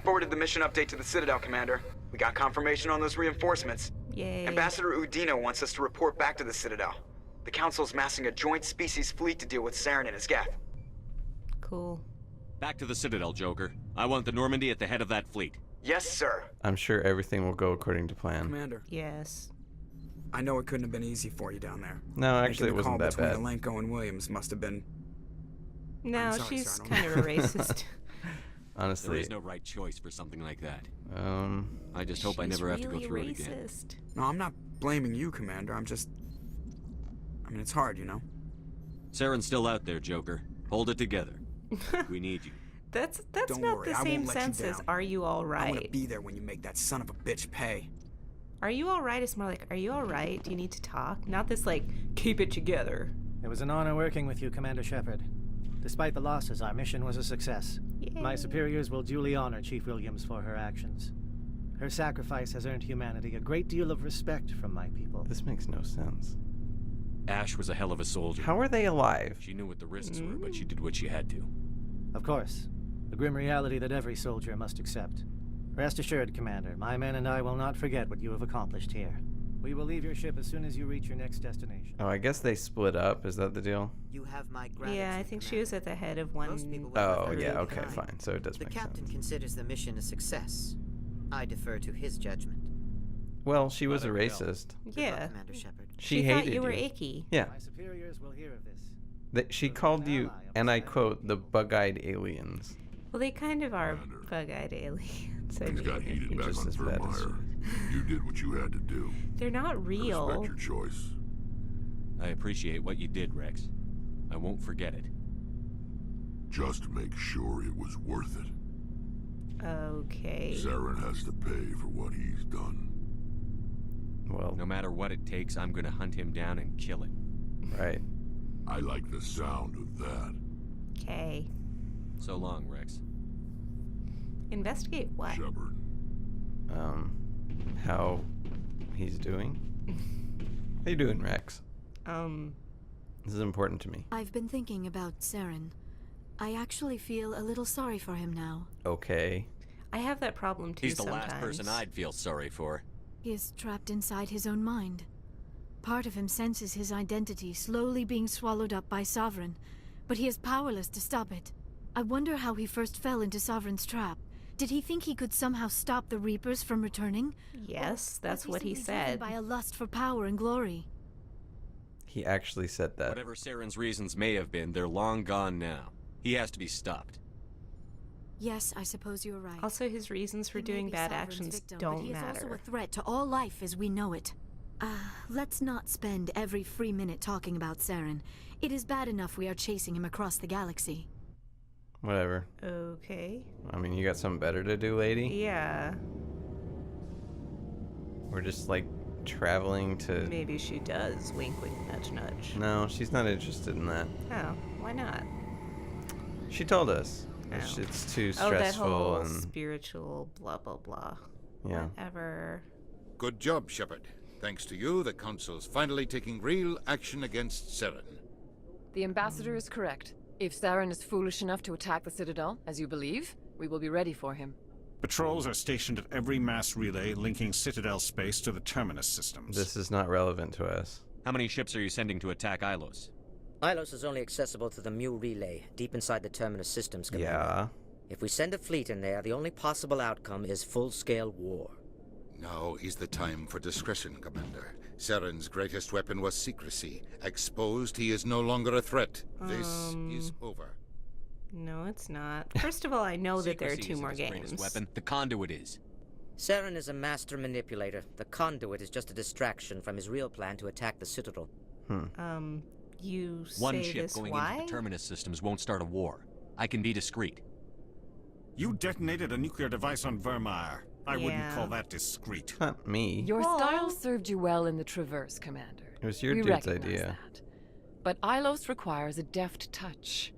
forwarded the mission update to the Citadel, Commander. We got confirmation on those reinforcements. Yay. Ambassador Udina wants us to report back to the Citadel. The Council's massing a joint species fleet to deal with Saren and his geth. Cool. Back to the Citadel, Joker. I want the Normandy at the head of that fleet. Yes, sir. I'm sure everything will go according to plan. Commander, Yes. I know it couldn't have been easy for you down there. No, actually, it Making the wasn't call that between bad. Alenko and Williams must have been... No, I'm sorry, she's sir, I don't kind of a racist. There Honestly, is no right choice for something like that. I just She's hope I never have to go really through it again. racist. No, I'm not blaming you, Commander. I'm just... I mean, it's hard, you know? Saren's still out there, Joker. Hold it together. We need you. That's Don't not worry, the I same won't let you sense as down. are you all I want to right? be there when you make that son of a bitch pay. Are you all right? It's more like, are you all right? Do you need to talk? Not this like, keep it together. It was an honor working with you, Commander Shepard. Despite the losses, our mission was a success. My Yay. superiors will duly honor Chief Williams for her actions. Her sacrifice has earned humanity a great deal of respect from my people. this makes no sense. Ash was a hell of a soldier. How are they alive? She knew what the risks were, but she did what she had to. Of course, the grim reality that every soldier must accept. Rest assured, Commander, my men and I will not forget what you have accomplished here. We will leave your ship as soon as you reach your next destination. Oh, I guess they split up. Is that the deal? You have my gratitude. Yeah, I think she was at the head of Most people one. would Oh, prefer yeah, to be okay, kind. fine. So it does The make captain sense. considers the mission a success. I defer to his judgment. Well, she was a Mother hell. racist. Good luck, Yeah. Commander Shepard. She thought hated you were icky. Yeah, My superiors will hear of this. she called you, and I quote, the bug-eyed aliens. Well, they kind of are bug-eyed aliens. I Things got mean, heated back just on as bad as Vermeer. You did what you had to do. they're not I real. respect your choice. I appreciate what you did, Rex. I won't forget it. Just make sure it was worth it. Okay. Saren has to pay for what he's done. Well, No matter what it takes, I'm gonna hunt him down and kill him. right. I like the sound of that. Okay. So long, Rex. Investigate what? Shepard. How he's doing? How you doing, Rex? This is important to me. I've been thinking about Saren. I actually feel a little sorry for him now. Okay. I have that problem too. He's the sometimes. last person I'd feel sorry for. He is trapped inside his own mind. Part of him senses his identity slowly being swallowed up by Sovereign, but he is powerless to stop it. I wonder how he first fell into Sovereign's trap. Did he think he could somehow stop the Reapers from returning? Yes, Or that's was what he simply driven said. by a lust for power and glory. He actually said that. Whatever Saren's reasons may have been, they're long gone now. He has to be stopped. Yes, I suppose you're right. Also, his reasons for He may doing be bad Sovereign's actions victim, but don't he is also matter. a threat to all life as we know it. Let's not spend every free minute talking about Saren. It is bad enough we are chasing him across the galaxy. Whatever. Okay. I mean, you got something better to do, lady? Yeah. We're just, like, traveling to... Maybe she does. Wink, wink, nudge, nudge. No, she's not interested in that. Oh, why not? She told us. Oh. It's too Oh, that stressful whole and... spiritual blah, blah, blah. Yeah. Whatever. Good job, Shepard. Thanks to you, the Council's finally taking real action against Saren. The Ambassador is correct. If Saren is foolish enough to attack the Citadel, as you believe, we will be ready for him. Patrols are stationed at every mass relay linking Citadel space to the Terminus systems. This is not relevant to us. How many ships are you sending to attack Ilos? Ilos is only accessible to the Mu relay, deep inside the Terminus systems, Commander. Yeah. If we send a fleet in there, the only possible outcome is full-scale war. Now is the time for discretion, Commander. Saren's greatest weapon was secrecy. Exposed, he is no longer a threat. This is over. No, it's not. First of all, I know that there are Secrecy two more isn't his greatest games. weapon. The conduit is. Saren is a master manipulator. The conduit is just a distraction from his real plan to attack the Citadel. You One say ship this going why? into the Terminus systems won't start a war. I can be discreet. You detonated a nuclear device on Vermeer. I wouldn't Yeah. call that discreet. Not me. Your Well- style served you well in the Traverse, Commander. It was your we dude's recognize idea. that. But Ilos requires a deft touch.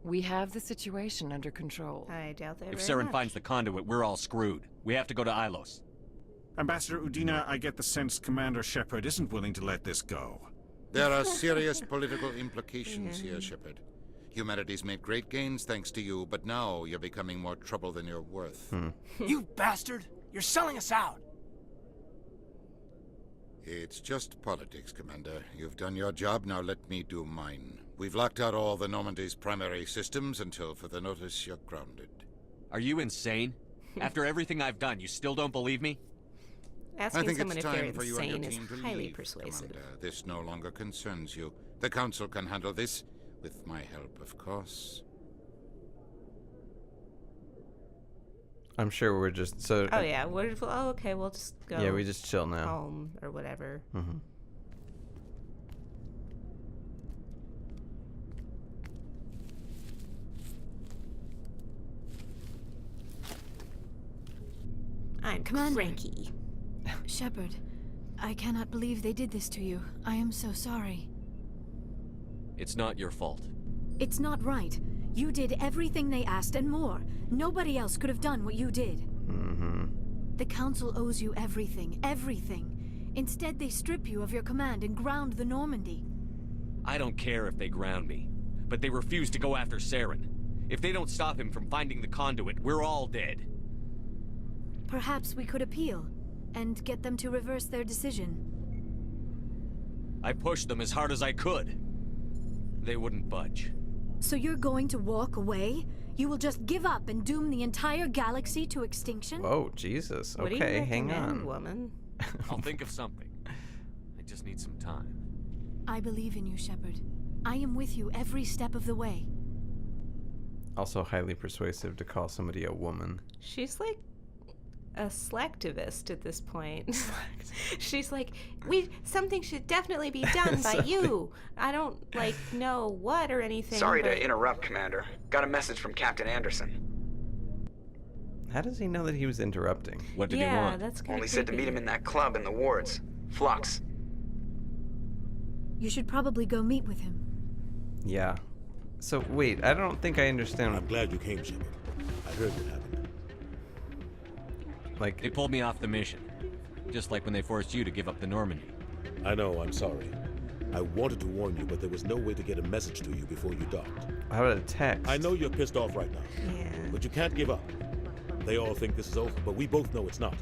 We have the situation under control. I doubt that If very Saren much. finds the conduit, we're all screwed. We have to go to Ilos. Ambassador Udina, I get the sense Commander Shepard isn't willing to let this go. There are serious political implications here, Shepard. Humanity's made great gains thanks to you, but now you're becoming more trouble than you're worth. You bastard! You're selling us out! It's just politics, Commander. You've done your job, now let me do mine. We've locked out all the Normandy's primary systems until further notice you're grounded. Are you insane? After everything I've done, you still don't believe me? Asking I think someone it's if they're time for you and your insane is team to highly leave, persuasive. Commander. This no longer concerns you. The Council can handle this, with my help, of course. I'm sure we're just so. Oh yeah, okay, we'll just go. Yeah, we just chill now. Home or whatever. Mm-hmm. I'm Commander. cranky. Shepard, I cannot believe they did this to you. I am so sorry. It's not your fault. It's not right. You did everything they asked and more. Nobody else could have done what you did. Mm-hmm. The Council owes you everything, everything. Instead, they strip you of your command and ground the Normandy. I don't care if they ground me, but they refuse to go after Saren. If they don't stop him from finding the conduit, we're all dead. Perhaps we could appeal and get them to reverse their decision. I pushed them as hard as I could. They wouldn't budge. So you're going to walk away? You will just give up and doom the entire galaxy to extinction? Whoa, Jesus. What do Okay, you hang recommend, on. woman? I'll think of something. I just need some time. I believe in you, Shepard. I am with you every step of the way. Also highly persuasive to call somebody a woman. She's like a slacktivist at this point. She's like, something should definitely be done by you. I don't know what or anything. Sorry but... to interrupt, Commander. Got a message from Captain Anderson. How does he know that he was interrupting? What did he want? That's kind Only of said to meet him in that club in the wards. Flux. You should probably go meet with him. Yeah. So wait, I don't think I understand. I'm glad you came, Shepard. I heard what happened. They pulled me off the mission. Just like when they forced you to give up the Normandy. I know, I'm sorry. I wanted to warn you, but there was no way to get a message to you before you docked. How about a text? I know you're pissed off right now. Yeah. But you can't give up. They all think this is over, but we both know it's not.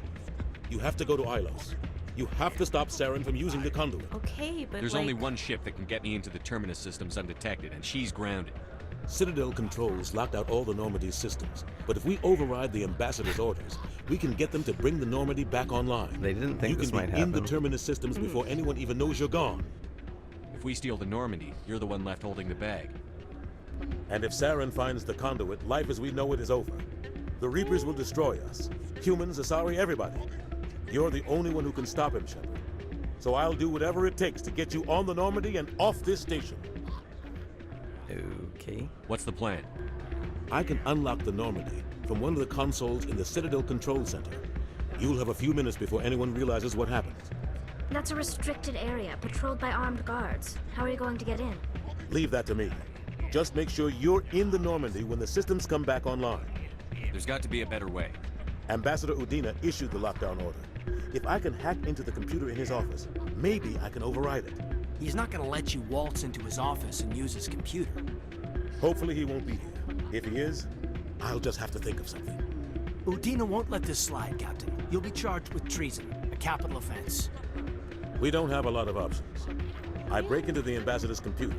You have to go to Ilos. You have to stop Saren from using the conduit. Okay, but there's only one ship that can get me into the Terminus systems undetected, and she's grounded. Citadel controls locked out all the Normandy's systems, but if we override the Ambassador's orders, we can get them to bring the Normandy back online. They didn't think this might happen. You can be in the Terminus systems before anyone even knows you're gone. If we steal the Normandy, you're the one left holding the bag. And if Saren finds the conduit, life as we know it is over. The Reapers will destroy us. Humans, Asari, everybody. You're the only one who can stop him, Shepard. So I'll do whatever it takes to get you on the Normandy and off this station. Okay. What's the plan? I can unlock the Normandy from one of the consoles in the Citadel Control Center. You'll have a few minutes before anyone realizes what happened. That's a restricted area, patrolled by armed guards. How are you going to get in? Leave that to me. Just make sure you're in the Normandy when the systems come back online. There's got to be a better way. Ambassador Udina issued the lockdown order. If I can hack into the computer in his office, maybe I can override it. He's not gonna let you waltz into his office and use his computer. Hopefully he won't be here. If he is, I'll just have to think of something. Udina won't let this slide, Captain. You'll be charged with treason, a capital offense. We don't have a lot of options. I break into the Ambassador's computer,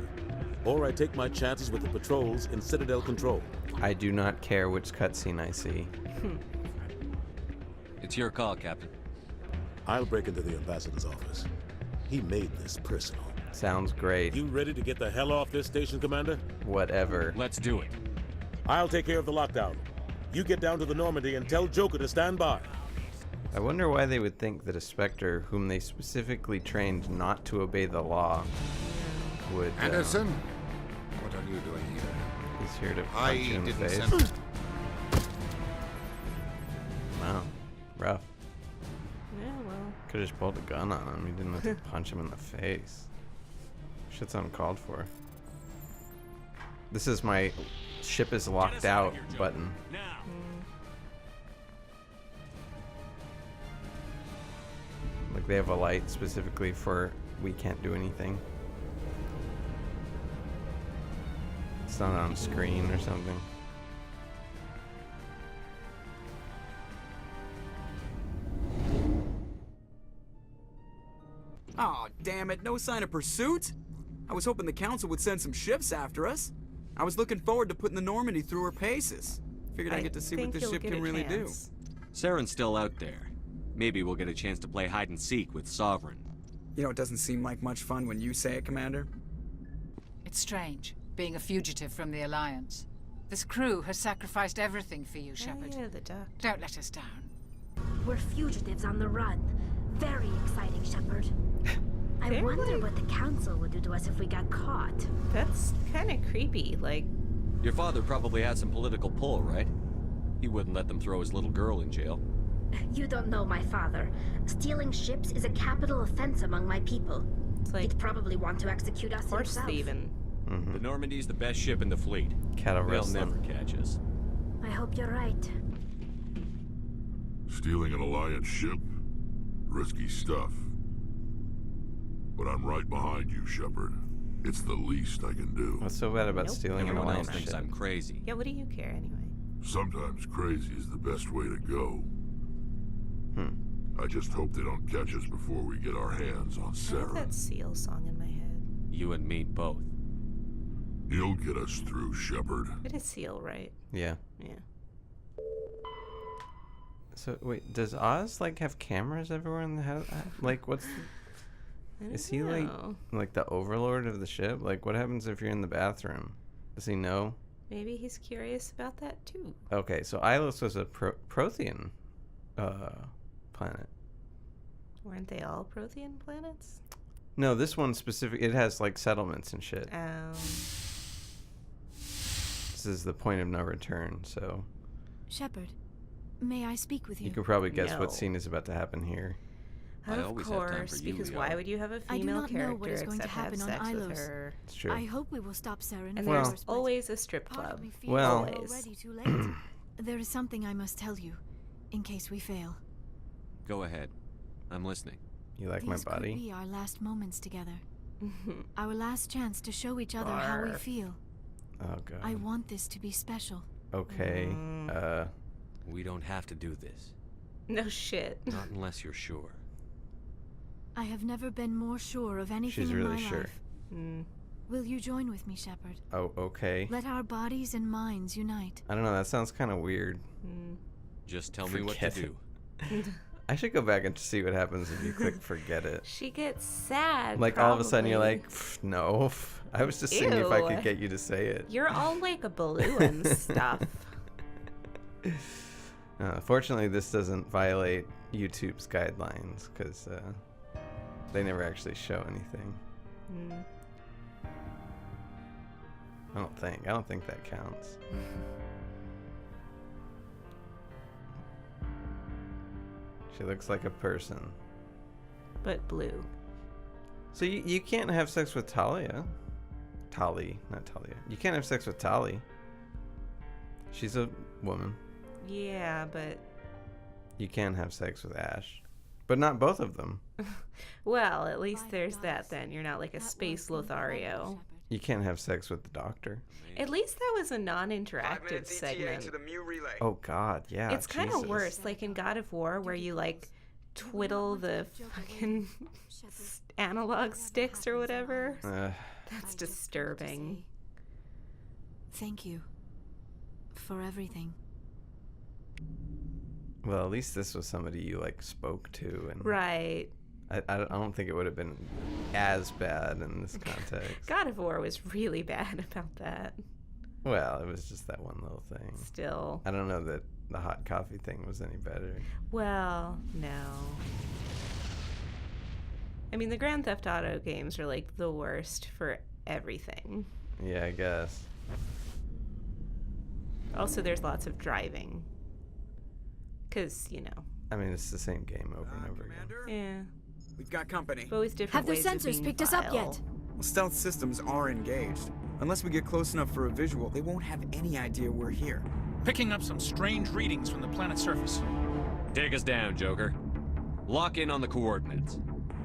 or I take my chances with the patrols in Citadel Control. I do not care which cutscene I see. It's your call, Captain. I'll break into the Ambassador's office. He made this personal. Sounds great. You ready to get the hell off this station, Commander? Whatever. Let's do it. I'll take care of the lockdown. You get down to the Normandy and tell Joker to stand by. I wonder why they would think that a Spectre, whom they specifically trained not to obey the law, would... Anderson? What are you doing here? He's here to punch you in the face. Send... Wow. Rough. Yeah, well. Could have just pulled a gun on him. He didn't have to punch him in the face. Shit's uncalled for. This is my ship is locked out button. Like they have a light specifically for we can't do anything. It's not on screen or something. Oh, damn it, no sign of pursuit? I was hoping the Council would send some ships after us. I was looking forward to putting the Normandy through her paces. Figured I'd get to see what the ship can really do. Saren's still out there. Maybe we'll get a chance to play hide and seek with Sovereign. You know, it doesn't seem like much fun when you say it, Commander. It's strange, being a fugitive from the Alliance. This crew has sacrificed everything for you, Shepard. Yeah, the duck. Don't let us down. We're fugitives on the run. Very exciting, Shepard. I wonder what the Council would do to us if we got caught. That's kind of creepy, like... Your father probably had some political pull, right? He wouldn't let them throw his little girl in jail. You don't know my father. Stealing ships is a capital offense among my people. He'd probably want to execute us horse himself. thieving. The Normandy's the best ship in the fleet. Cattle They'll rustling. never catch us. I hope you're right. Stealing an Alliance ship? Risky stuff. But I'm right behind you, Shepard. It's the least I can do. What's so bad about stealing an Everyone else Alliance thinks ship? I'm crazy. Yeah, what do you care anyway? Sometimes crazy is the best way to go. I just hope they don't catch us before we get our hands on I have Saren. that Seal song in my head. You and me both. He'll get us through, Shepard. It is Seal, right? Yeah. Yeah. So wait, does Oz like have cameras everywhere in the house? Like, what's? Is he like the overlord of the ship? Like, what happens if you're in the bathroom? Does he know? Maybe he's curious about that too. Okay, so Ilos was a Prothean planet. Weren't they all Prothean planets? No, this one specific. It has like settlements and shit. This is the point of no return. So. Shepard, may I speak with you? You could probably guess No. what scene is about to happen here. Of course, because why would you have a I do female not know what character is going to except have happen on sex with Ilos. her? It's true. I hope we will stop Saren And Well- there's always a strip club. Well- always. Already too late. There is something I must tell you, in case we fail. Go ahead. I'm listening. You like These my could body? be our last moments together. Our last chance to show each other how we Barf. feel. Oh god. I want this to be special. Okay. We don't have to do this. No shit. Not unless you're sure. I have never been more sure of anything She's in really my sure. life. Will you join with me, Shepard? Oh, okay. Let our bodies and minds unite. I don't know. That sounds kind of weird. Just tell me what to Forget do. I should go back and see what happens if you click forget it. She gets sad. Like all of a sudden you're probably. like, no. I was just seeing if I Ew. could get you to say it. You're all like a balloon and stuff. Fortunately, this doesn't violate YouTube's guidelines because they never actually show anything. I don't think that counts. She looks like a person. But blue. So you can't have sex with Talia. Tali, not Talia. You can't have sex with Tali. She's a woman. Yeah, but... You can have sex with Ash. But not both of them. Well, at least there's that then. You're not like a space Lothario. You can't have sex with the Doctor. At least that was a non-interactive segment. Oh god, yeah. It's kind of Jesus. worse, like in God of War, where you like twiddle the fucking analog sticks or whatever. That's disturbing. Thank you for everything. Well, at least this was somebody you like spoke to, and Right. I don't think it would have been as bad in this context. God of War was really bad about that. Well, it was just that one little thing. Still. I don't know that the hot coffee thing was any better. Well, no. I mean, the Grand Theft Auto games are like the worst for everything. Yeah, I guess. Also, there's lots of driving. Because, you know. I mean, it's the same game over and over again. Yeah. We've got company. But always different Have their ways of sensors being picked us up vile. yet? Well, stealth systems are engaged. Unless we get close enough for a visual, they won't have any idea we're here. Picking up some strange readings from the planet's surface. Take us down, Joker. Lock in on the coordinates.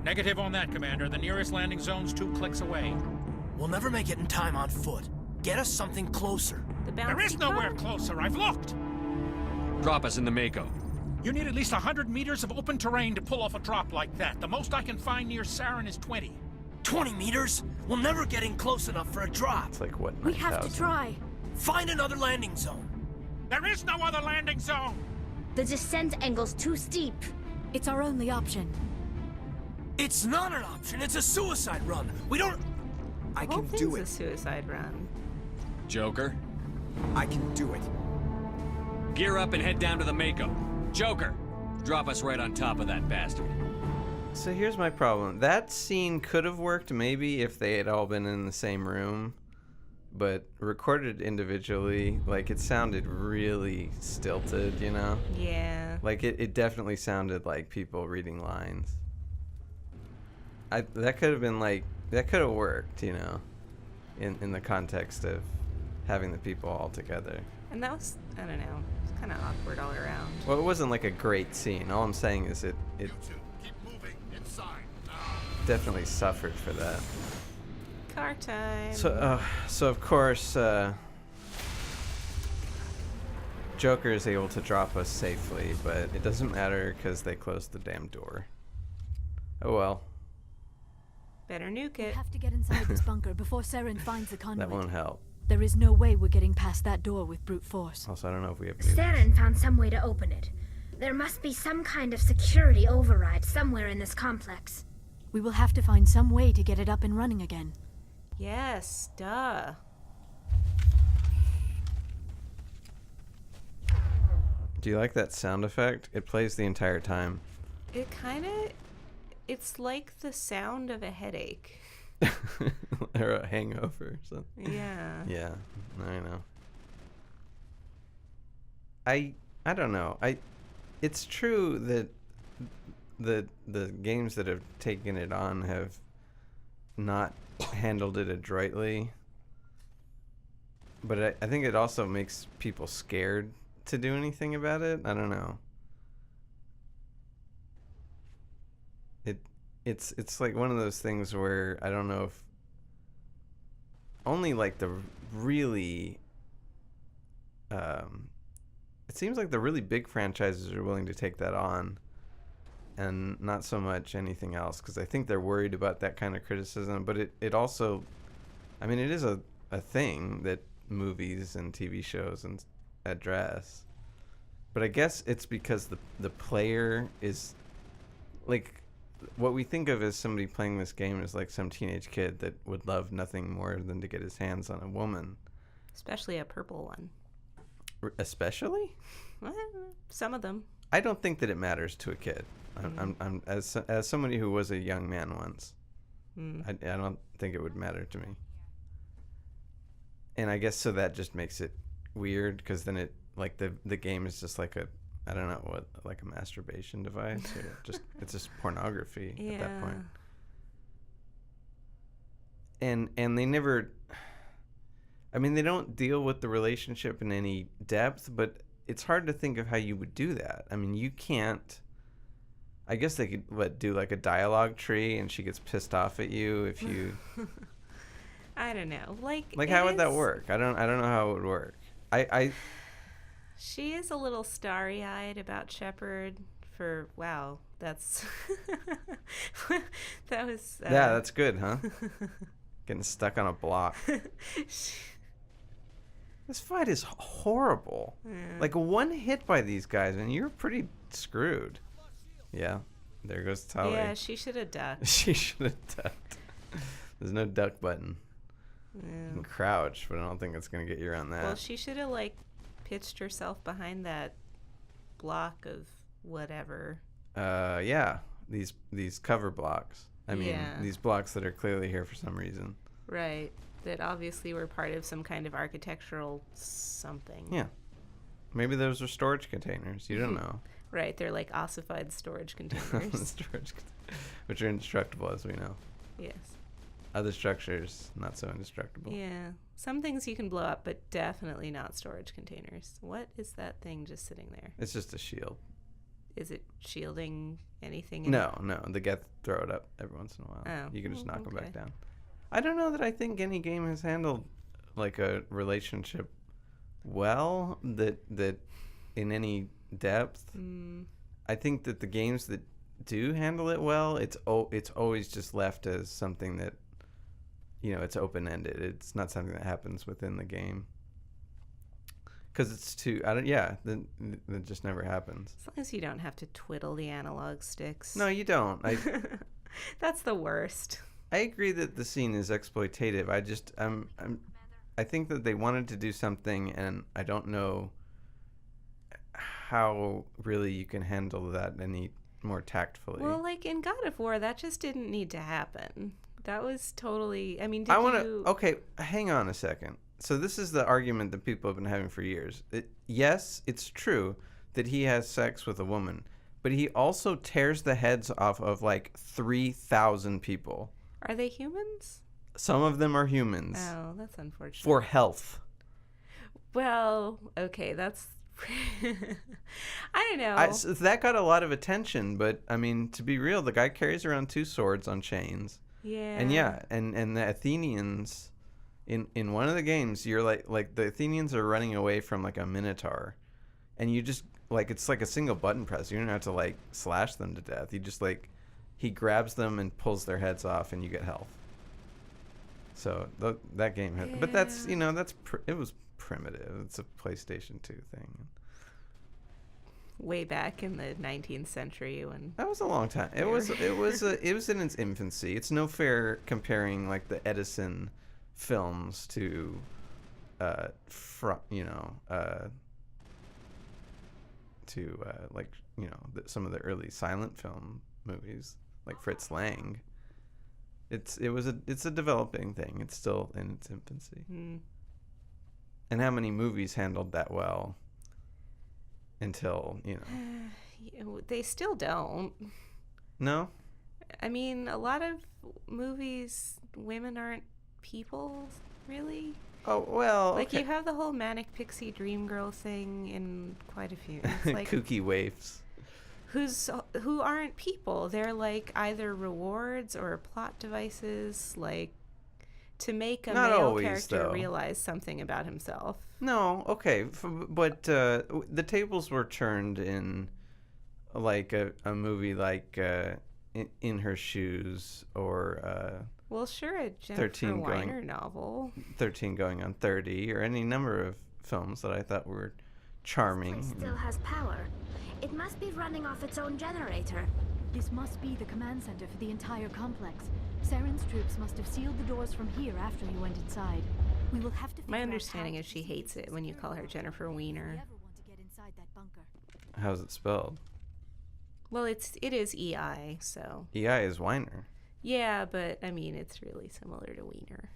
Negative on that, Commander. The nearest landing zone's 2 clicks away. We'll never make it in time on foot. Get us something closer. There is nowhere closer. I've looked. Drop us in the Mako. You need at least 100 meters of open terrain to pull off a drop like that. The most I can find near Saren is 20. 20 meters? We'll never get in close enough for a drop. It's like what? We have to try. Find another landing zone. There is no other landing zone. The descent angle's too steep. It's our only option. It's not an option. It's a suicide run. We don't... I The whole can do thing's it. a suicide run. Joker, I can do it. gear up and head down to the Mako. Joker, drop us right on top of that bastard. So here's my problem. That scene could have worked maybe if they had all been in the same room, but recorded individually, like it sounded really stilted, you know? Yeah. Like it definitely sounded like people reading lines. That could have been like, that could have worked, you know, in the context of having the people all together. And that was, I don't know, it's kind of awkward all around. Well, it wasn't like a great scene. All I'm saying is it definitely suffered for that. Car time. So of course, Joker is able to drop us safely, but it doesn't matter because they closed the damn door. Oh well. Better nuke it. We have to get inside this bunker before Saren finds the conduit. That won't help. There is no way we're getting past that door with brute force. Also, I don't know if we have nukes. Saren found some way to open it. There must be some kind of security override somewhere in this complex. We will have to find some way to get it up and running again. Yes, duh. Do you like that sound effect? It plays the entire time. It kind of, it's like the sound of a headache. Or a hangover or something. Yeah. Yeah, I know. I don't know. It's true that the games that have taken it on have not handled it adroitly. But I think it also makes people scared to do anything about it. I don't know. It's like one of those things where I don't know if only like the really it seems like the really big franchises are willing to take that on and not so much anything else, because I think they're worried about that kind of criticism. But it also, I mean, it is a thing that movies and TV shows and address. But I guess it's because the player is like, what we think of as somebody playing this game is like some teenage kid that would love nothing more than to get his hands on a woman. Especially a purple one. Especially? Well, some of them. I don't think that it matters to a kid. I'm as somebody who was a young man once. I don't think it would matter to me. And I guess so that just makes it weird, because then it like the game is just like a, I don't know what, like a masturbation device, or it's just pornography at that point. And they never, I mean, they don't deal with the relationship in any depth, but it's hard to think of how you would do that. I mean, you can't, I guess they could do like a dialogue tree, and she gets pissed off at you if you I don't know. Like how would that work? I don't know how it would work. She is a little starry-eyed about Shepard for, wow, that's that was yeah, that's good, huh? Getting stuck on a block. This fight is horrible. Yeah. Like one hit by these guys and you're pretty screwed. Yeah, there goes Tali. Yeah, she should have ducked. She should have ducked. There's no duck button. Yeah. You can crouch, but I don't think it's gonna get you around that. Well, she should have like pitched herself behind that block of whatever. Yeah, these cover blocks. I mean, these blocks that are clearly here for some reason. Right. That obviously were part of some kind of architectural something. Yeah. Maybe those are storage containers. You don't know. Right. They're like ossified storage containers. Which are indestructible, as we know. Yes. Other structures, not so indestructible. Yeah. Some things you can blow up, but definitely not storage containers. What is that thing just sitting there? It's just a shield. Is it shielding anything? No. They get throw it up every once in a while. Oh. You can just knock them back down. I don't know that I think any game has handled like a relationship well that in any depth. I think that the games that do handle it well, it's always just left as something that, it's open-ended. It's not something that happens within the game. Because it's too, that just never happens. As long as you don't have to twiddle the analog sticks. No, you don't. That's the worst. I agree that the scene is exploitative. I think that they wanted to do something, and I don't know how really you can handle that any more tactfully. Well, like in God of War, that just didn't need to happen. That was totally. I mean, Okay, hang on a second. So this is the argument that people have been having for years. Yes, it's true that he has sex with a woman, but he also tears the heads off of like 3,000 people. Are they humans? Some of them are humans. Oh, that's unfortunate. For health. Well, okay, that's... I don't know. So that got a lot of attention, but, I mean, to be real, the guy carries around 2 swords on chains. Yeah. And the Athenians, in one of the games, you're like the Athenians are running away from, like, a minotaur. And you just, like, it's like a single button press. You don't have to, like, slash them to death. You just, like... He grabs them and pulls their heads off, and you get health. So that game had, but that's it was primitive. It's a PlayStation 2 thing. Way back in the 19th century when that was a long time. It was in its infancy. It's no fair comparing like the Edison films to some of the early silent film movies. Like Fritz Lang, it's a developing thing. It's still in its infancy. And how many movies handled that well until they still don't. No, I mean a lot of movies, women aren't people really. Oh well, like okay. You have the whole manic pixie dream girl thing in quite a few. It's like kooky waifs. Who aren't people. They're like either rewards or plot devices, like to make a male character realize something about himself. No, okay, but the tables were turned in like a movie like In Her Shoes or well, sure, a Jennifer Weiner novel, 13 Going on 30, or any number of films that I thought were charming. This place still has power. It must be running off its own generator. This must be the command center for the entire complex. Saren's troops must have sealed the doors from here after you went inside. We will have to. My understanding is she hates it when you call her Jennifer Weiner. How's it spelled? Well, it is EI, so. EI is Weiner. Yeah, but I mean it's really similar to Weiner.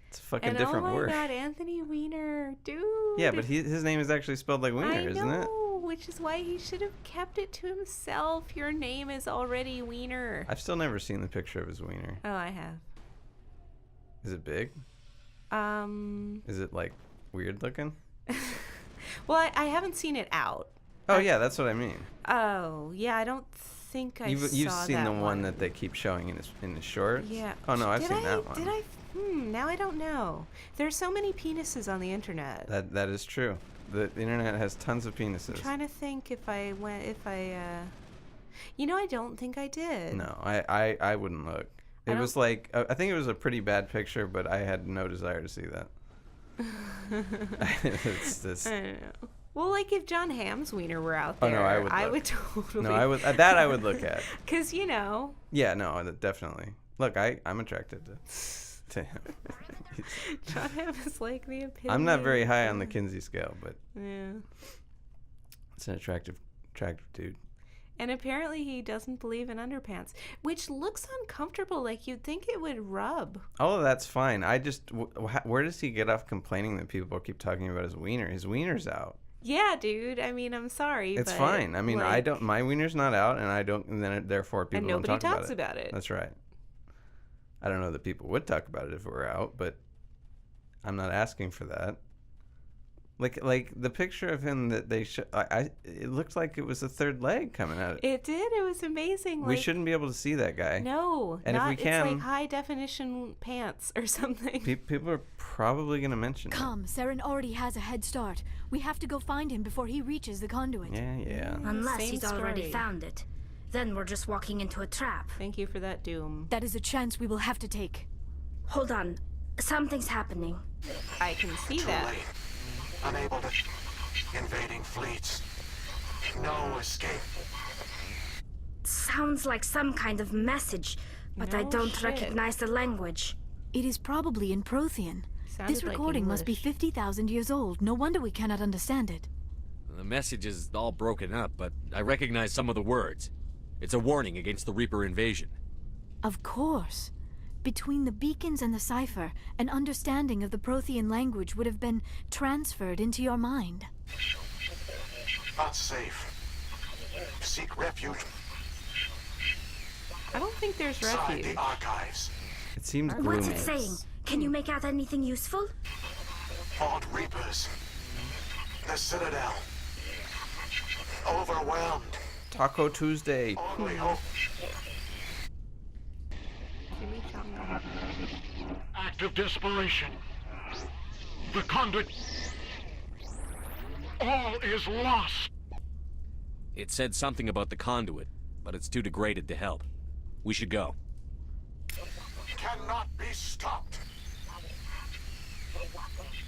It's a fucking different word. Oh my God, Anthony Weiner, dude. Yeah, but his name is actually spelled like Wiener, isn't it? Which is why he should have kept it to himself. Your name is already Weiner. I've still never seen the picture of his wiener. Oh, I have. Is it big? Is it like weird looking? Well, I haven't seen it out. Oh yeah, that's what I mean. Oh yeah, I don't think I saw You've seen that the one that they keep showing in his shorts? Yeah. Oh no, I've seen that one. Did I? Now I don't know. There's so many penises on the internet. That is true. The internet has tons of penises. I'm trying to think I don't think I did. No, I wouldn't look. It was like, I think it was a pretty bad picture, but I had no desire to see that. It's this. I don't know. Well, like if John Hamm's wiener were out there, I would totally. No, I would. That I would look at. Because Yeah, no, definitely. Look, I'm attracted to him. John Hamm is like the epitome. I'm not very high on the Kinsey scale, but yeah, it's an attractive dude. And apparently he doesn't believe in underpants, which looks uncomfortable. Like you'd think it would rub. Oh, that's fine. I just, where does he get off complaining that people keep talking about his wiener? His wiener's out. Yeah, dude. I mean, I'm sorry. It's but fine. I mean, like, my wiener's not out, and then therefore people don't talk about it. And nobody talks about it. That's right. I don't know that people would talk about it if it were out, but I'm not asking for that. Like the picture of him that they it looked like it was a third leg coming out. It did. It was amazing. We shouldn't be able to see that guy. No, and if we can, it's like high definition pants or something. People are probably going to mention Come, Saren already has a head start. We have to go find him before he reaches the conduit. Yeah. Unless Same he's already story. found it. Then we're just walking into a trap. Thank you for that, Doom. That is a chance we will have to take. Hold on. Something's happening. I can see that. Late. Unable to... Invading fleets. No escape. Sounds like some kind of message, but I No don't shit. recognize the language. It is probably in Prothean. Sounded This like recording must be English. 50,000 years old. No wonder we cannot understand it. The message is all broken up, but I recognize some of the words. It's a warning against the Reaper invasion. Of course. Between the beacons and the cipher, an understanding of the Prothean language would have been transferred into your mind. Not safe. Seek refuge I don't think there's inside refuge. the archives. It seems gloomy. What's it saying? Can you make out anything useful? Fought Reapers. The Citadel. Overwhelmed. Taco Tuesday. Only hope. Act of desperation. The conduit. All is lost. It said something about the conduit, but it's too degraded to help. We should go. Cannot be stopped.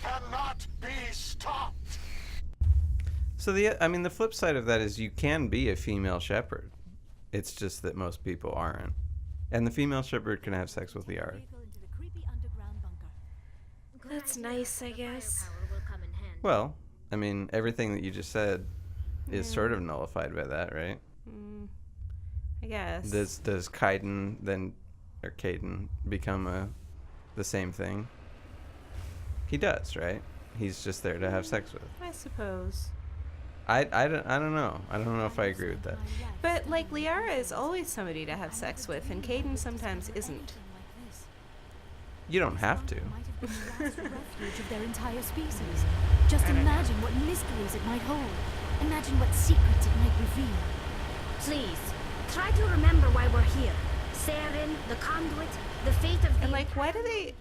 Cannot be stopped. So the flip side of that is you can be a female shepherd. It's just that most people aren't. And the female shepherd can have sex with Liara. That's nice, I guess. Well, I mean, everything that you just said is sort of nullified by that, right? I guess. Does Kaiden become the same thing? He does, right? He's just there to have sex with. I suppose. I don't know. I don't know if I agree with that. But, like, Liara is always somebody to have sex with, and Kaiden sometimes isn't. You don't have to. Refuge of their entire species. Just imagine what mysteries it might hold. Imagine what secrets it might reveal. Please, try to remember why we're here. Saren, the conduit, the fate of the... And, like, why do they...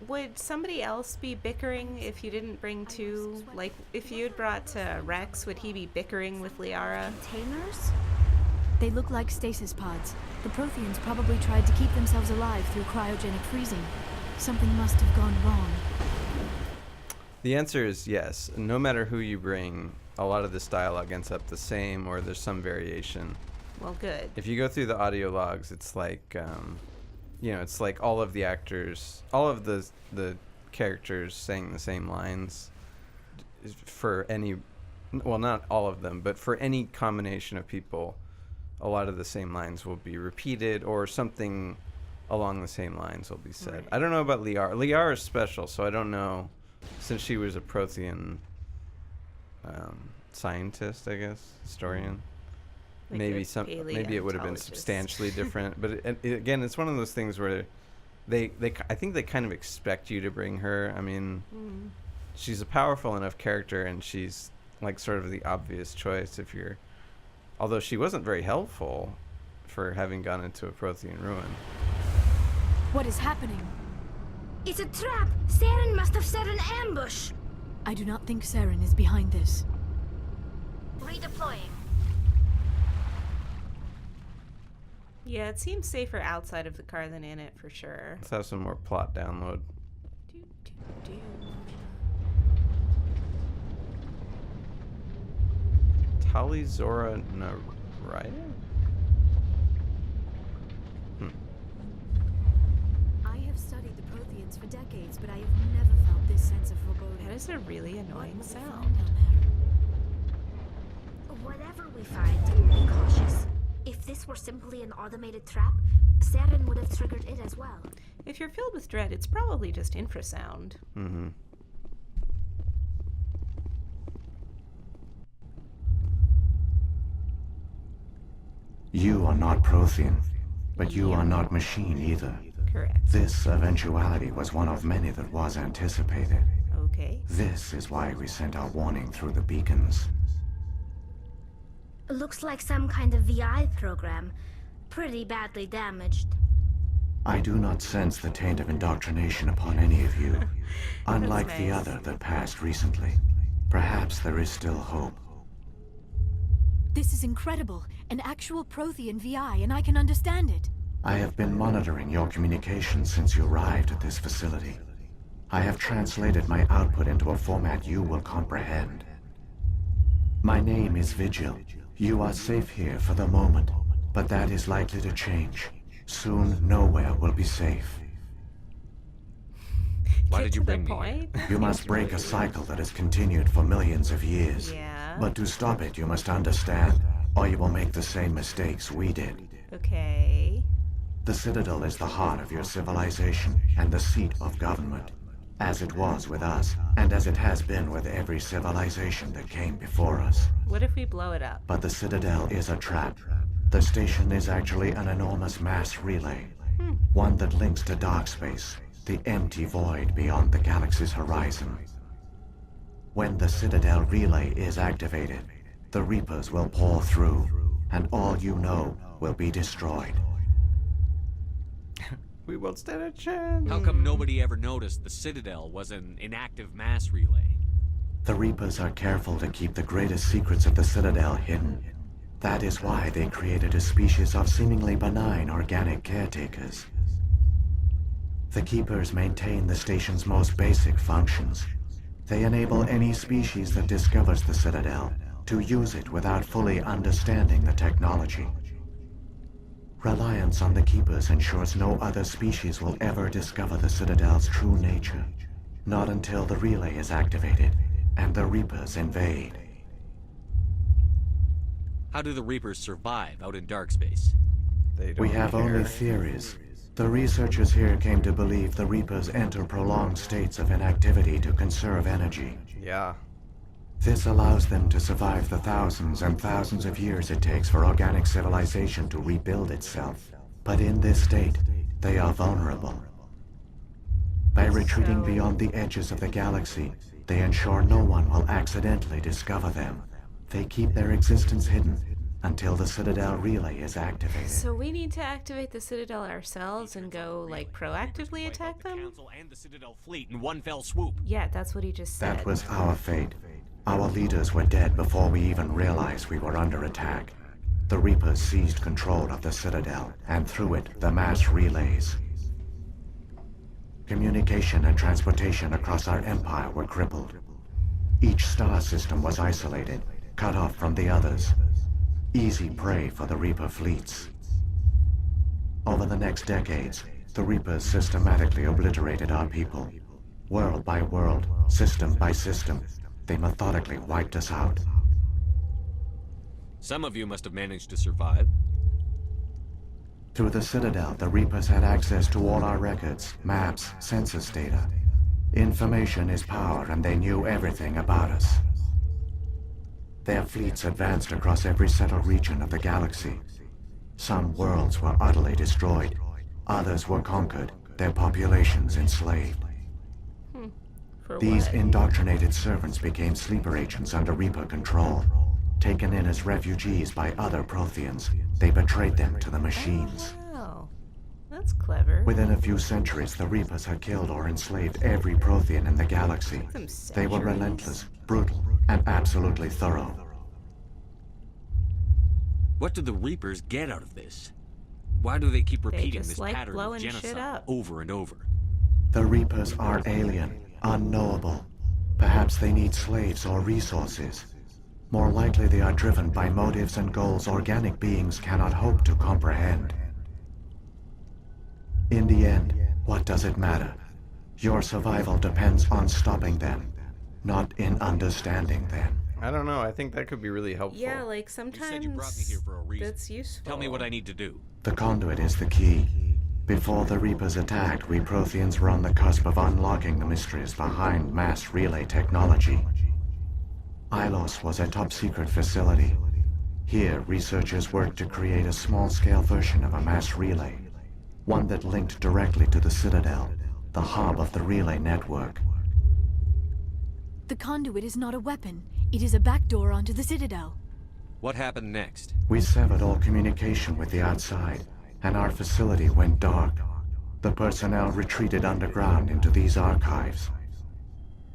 Would somebody else be bickering if you didn't bring two? Like, if you had brought Rex, would he be bickering with Liara? Containers? They look like stasis pods. The Protheans probably tried to keep themselves alive through cryogenic freezing. Something must have gone wrong. The answer is yes. No matter who you bring, a lot of this dialogue ends up the same, or there's some variation. Well, good. If you go through the audio logs, it's like, it's like all of the actors, all of the characters saying the same lines for any, well, not all of them, but for any combination of people, a lot of the same lines will be repeated, or something along the same lines will be said. Right. I don't know about Liara. Liara is special, so I don't know, since she was a Prothean scientist, I guess, historian. Like Maybe it would have been substantially different, but again, it's one of those things where I think they kind of expect you to bring her. I mean, she's a powerful enough character, and she's like sort of the obvious choice if you're. Although she wasn't very helpful for having gone into a Prothean ruin. What is happening? It's a trap! Saren must have set an ambush! I do not think Saren is behind this. Redeploying. Yeah, it seems safer outside of the car than in it, for sure. Let's have some more plot download. Tali Zora Naraya? I have studied the Protheans for decades, but I have never felt this sense of foreboding. That is a really annoying sound. Whatever we find, be cautious. If this were simply an automated trap, Saren would have triggered it as well. If you're filled with dread, it's probably just infrasound. Mm-hmm. You are not Prothean, but you are not machine either. Correct. This eventuality was one of many that was anticipated. Okay. This is why we sent our warning through the beacons. Looks like some kind of VI program. Pretty badly damaged. I do not sense the taint of indoctrination upon any of you, unlike the other that passed recently. Perhaps there is still hope. This is incredible. An actual Prothean VI, and I can understand it. I have been monitoring your communications since you arrived at this facility. I have translated my output into a format you will comprehend. My name is Vigil. You are safe here for the moment, but that is likely to change. Soon, nowhere will be safe. Why did you bring me here? You must break a cycle that has continued for millions of years. Yeah. But to stop it, you must understand, or you will make the same mistakes we did. Okay. The Citadel is the heart of your civilization and the seat of government, as it was with us, and as it has been with every civilization that came before us. What if we blow it up? But the Citadel is a trap. The station is actually an enormous mass relay, one that links to dark space, the empty void beyond the galaxy's horizon. When the Citadel relay is activated, the Reapers will pour through, and all you know will be destroyed. We won't stand a chance. How come nobody ever noticed the Citadel was an inactive mass relay? The Reapers are careful to keep the greatest secrets of the Citadel hidden. That is why they created a species of seemingly benign organic caretakers. The Keepers maintain the station's most basic functions. They enable any species that discovers the Citadel to use it without fully understanding the technology. Reliance on the Keepers ensures no other species will ever discover the Citadel's true nature. Not until the relay is activated and the Reapers invade. How do the Reapers survive out in dark space? We have only theories. The researchers here came to believe the Reapers enter prolonged states of inactivity to conserve energy. Yeah. This allows them to survive the thousands and thousands of years it takes for organic civilization to rebuild itself. But in this state, they are vulnerable. By retreating beyond the edges of the galaxy, they ensure no one will accidentally discover them. They keep their existence hidden until the Citadel relay is activated. So we need to activate the Citadel ourselves and go, like, proactively attack them? The Council and the Citadel fleet in one fell swoop. Yeah, that's what he just said. That was our fate. Our leaders were dead before we even realized we were under attack. The Reapers seized control of the Citadel, and through it, the mass relays. Communication and transportation across our empire were crippled. Each star system was isolated, cut off from the others. Easy prey for the Reaper fleets. Over the next decades, the Reapers systematically obliterated our people. World by world, system by system, they methodically wiped us out. Some of you must have managed to survive. Through the Citadel, the Reapers had access to all our records, maps, census data. Information is power, and they knew everything about us. Their fleets advanced across every settled region of the galaxy. Some worlds were utterly destroyed. Others were conquered, their populations enslaved. These indoctrinated servants became sleeper agents under Reaper control. Taken in as refugees by other Protheans, they betrayed them to the machines. Wow, that's clever. Within a few centuries, the Reapers had killed or enslaved every Prothean in the galaxy. They were relentless, brutal, and absolutely thorough. What do the Reapers get out of this? Why do they keep repeating just this like pattern of blowing shit genocide up. over and over? The Reapers are alien, unknowable. Perhaps they need slaves or resources. More likely they are driven by motives and goals organic beings cannot hope to comprehend. In the end, what does it matter? Your survival depends on stopping them, not in understanding them. I don't know. I think that could be really helpful. Yeah, like sometimes You said you brought me here for a reason. that's useful. Tell me what I need to do. The conduit is the key. Before the Reapers attacked, we Protheans were on the cusp of unlocking the mysteries behind mass relay technology. Ilos was a top-secret facility. Here, researchers worked to create a small-scale version of a mass relay, one that linked directly to the Citadel, the hub of the relay network. The conduit is not a weapon. It is a backdoor onto the Citadel. What happened next? We severed all communication with the outside, and our facility went dark. The personnel retreated underground into these archives.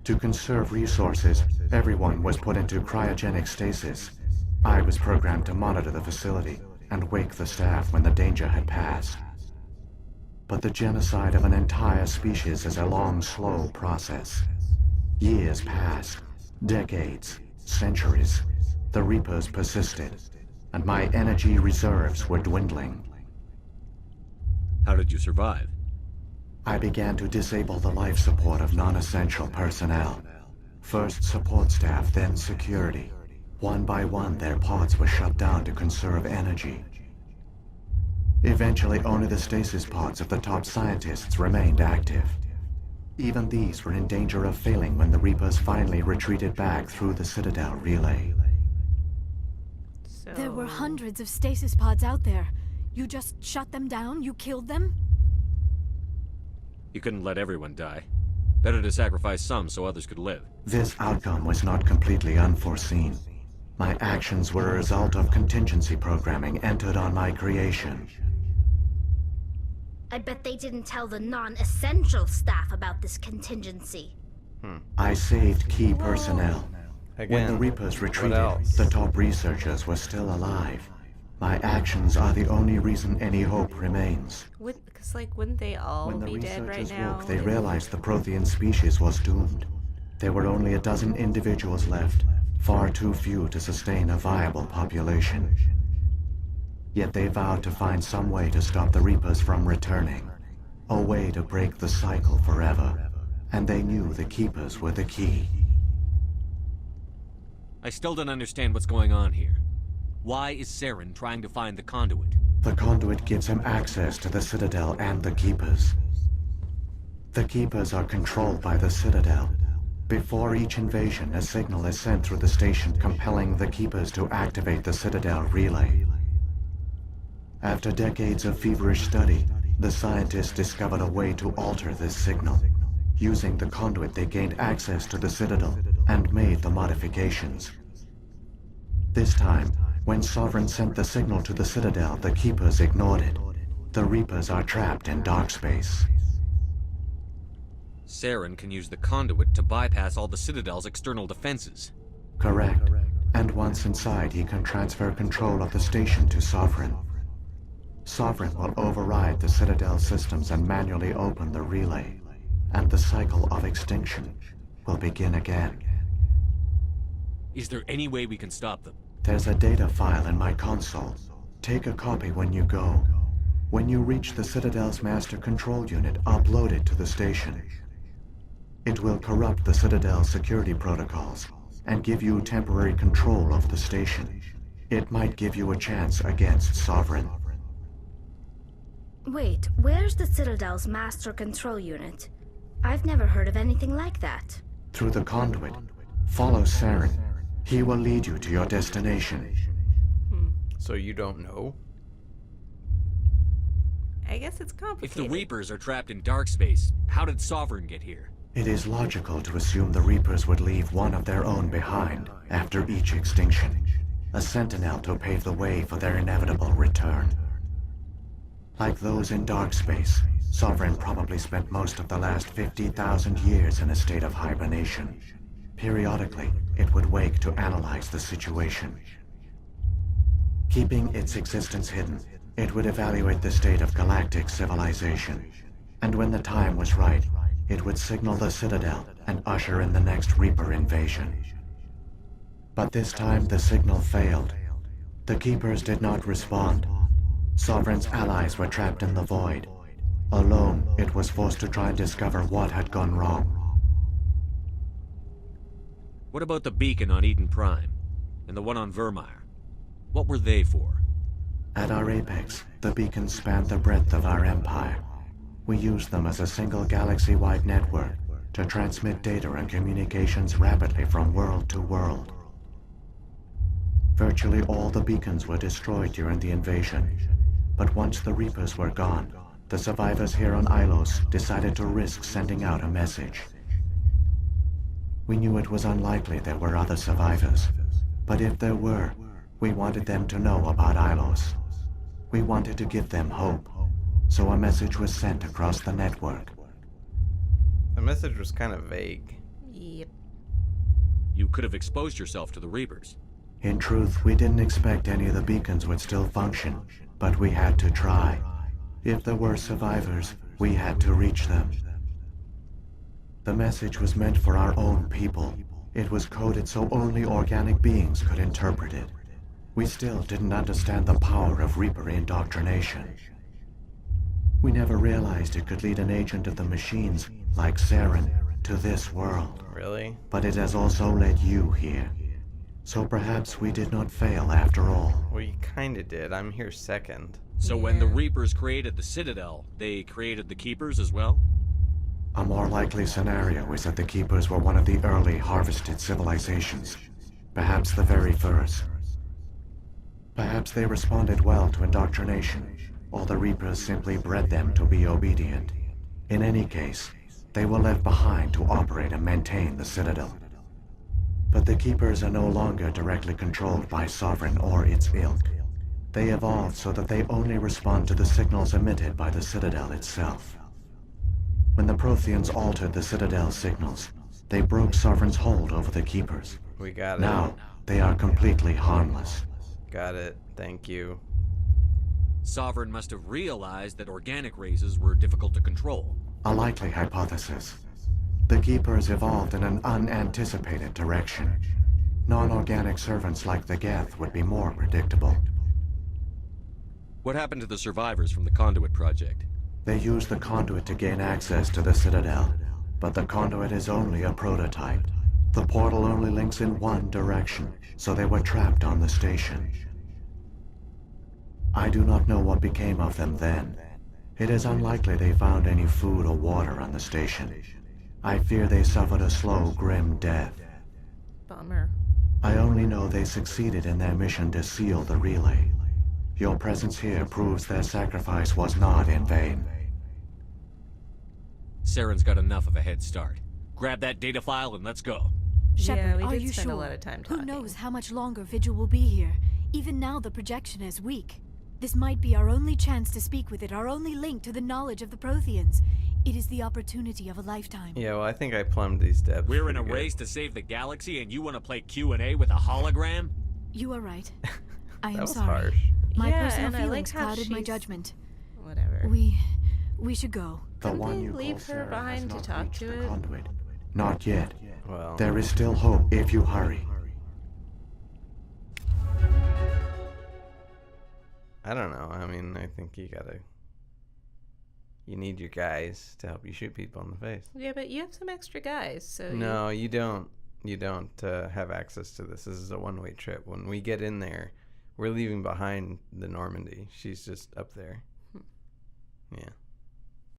To conserve resources, everyone was put into cryogenic stasis. I was programmed to monitor the facility and wake the staff when the danger had passed. But the genocide of an entire species is a long, slow process. Years passed, decades, centuries. The Reapers persisted, and my energy reserves were dwindling. How did you survive? I began to disable the life support of non-essential personnel. First support staff, then security. One by one, their pods were shut down to conserve energy. Eventually, only the stasis pods of the top scientists remained active. Even these were in danger of failing when the Reapers finally retreated back through the Citadel relay. There were hundreds of stasis pods out there. You just shut them down? You killed them? You couldn't let everyone die. Better to sacrifice some so others could live. This outcome was not completely unforeseen. My actions were a result of contingency programming entered on my creation. I bet they didn't tell the non-essential staff about this contingency. I saved key personnel. Again, when the Reapers what retreated, else? the top researchers were still alive. My actions are the only reason any hope remains. Because, like, wouldn't they all When the be dead right researchers now? woke, they realized the Prothean species was doomed. There were only a dozen individuals left, far too few to sustain a viable population. Yet they vowed to find some way to stop the Reapers from returning. A way to break the cycle forever. And they knew the Keepers were the key. I still don't understand what's going on here. Why is Saren trying to find the conduit? The conduit gives him access to the Citadel and the Keepers. The Keepers are controlled by the Citadel. Before each invasion, a signal is sent through the station compelling the Keepers to activate the Citadel relay. After decades of feverish study, the scientists discovered a way to alter this signal. Using the conduit, they gained access to the Citadel and made the modifications. This time, when Sovereign sent the signal to the Citadel, the Keepers ignored it. The Reapers are trapped in dark space. Saren can use the conduit to bypass all the Citadel's external defenses. Correct. And once inside, he can transfer control of the station to Sovereign. Sovereign will override the Citadel systems and manually open the relay. And the cycle of extinction will begin again. Is there any way we can stop them? There's a data file in my console. Take a copy when you go. When you reach the Citadel's master control unit, upload it to the station. It will corrupt the Citadel's security protocols and give you temporary control of the station. It might give you a chance against Sovereign. Wait, where's the Citadel's master control unit? I've never heard of anything like that. Through the conduit, follow Saren. He will lead you to your destination. So you don't know? I guess it's If complicated. the Reapers are trapped in dark space, how did Sovereign get here? It is logical to assume the Reapers would leave one of their own behind after each extinction. A sentinel to pave the way for their inevitable return. Like those in dark space, Sovereign probably spent most of the last 50,000 years in a state of hibernation. Periodically, it would wake to analyze the situation. Keeping its existence hidden, it would evaluate the state of galactic civilization. And when the time was right, it would signal the Citadel and usher in the next Reaper invasion. But this time the signal failed. The Keepers did not respond. Sovereign's allies were trapped in the void. Alone, it was forced to try and discover what had gone wrong. What about the beacon on Eden Prime? And the one on Vermeer? What were they for? At our apex, the beacons spanned the breadth of our empire. We used them as a single galaxy-wide network to transmit data and communications rapidly from world to world. Virtually all the beacons were destroyed during the invasion, but once the Reapers were gone, the survivors here on Ilos decided to risk sending out a message. We knew it was unlikely there were other survivors. But if there were, we wanted them to know about Ilos. We wanted to give them hope. So a message was sent across the network. The message was kind of vague. Yep. You could have exposed yourself to the Reapers. In truth, we didn't expect any of the beacons would still function, but we had to try. If there were survivors, we had to reach them. The message was meant for our own people. It was coded so only organic beings could interpret it. We still didn't understand the power of Reaper indoctrination. We never realized it could lead an agent of the machines, like Saren, to this world. Really? But it has also led you here. So perhaps we did not fail after all. Well, you kinda did. I'm here second. So when the Reapers created the Citadel, they created the Keepers as well? A more likely scenario is that the Keepers were one of the early harvested civilizations. Perhaps the very first. Perhaps they responded well to indoctrination, or the Reapers simply bred them to be obedient. In any case, they were left behind to operate and maintain the Citadel. But the Keepers are no longer directly controlled by Sovereign or its ilk. They evolved so that they only respond to the signals emitted by the Citadel itself. When the Protheans altered the Citadel's signals, they broke Sovereign's hold over the Keepers. We got it. Now, they are completely harmless. Got it. Thank you. Sovereign must have realized that organic races were difficult to control. A likely hypothesis. The Keepers evolved in an unanticipated direction. Non-organic servants like the Geth would be more predictable. What happened to the survivors from the Conduit project? They used the conduit to gain access to the Citadel, but the conduit is only a prototype. The portal only links in one direction, so they were trapped on the station. I do not know what became of them then. It is unlikely they found any food or water on the station. I fear they suffered a slow, grim death. Bummer. I only know they succeeded in their mission to seal the relay. Your presence here proves their sacrifice was not in vain. Saren's got enough of a head start. Grab that data file and let's go. Shepard, we are did you spend sure? a lot of time Who talking. knows how much longer Vigil will be here? Even now the projection is weak. This might be our only chance to speak with it, our only link to the knowledge of the Protheans. It is the opportunity of a lifetime. Yeah, well, I think I plumbed these depths. We're in a pretty good. race to save the galaxy and you want to play Q&A with a hologram? You are right. I am That was sorry. harsh. My Yeah, personal and I like feelings how clouded my she's- judgment. Whatever. We should go. The Couldn't one they you call leave her Sarah has behind to not talk reached to the it? conduit. Not yet. Well, There is still hope if you hurry. I don't know. I mean, I think you need your guys to help you shoot people in the face. Yeah, but you have some extra guys, so No, you don't. You don't have access to this. This is a one-way trip. When we get in there, we're leaving behind the Normandy. She's just up there. Yeah.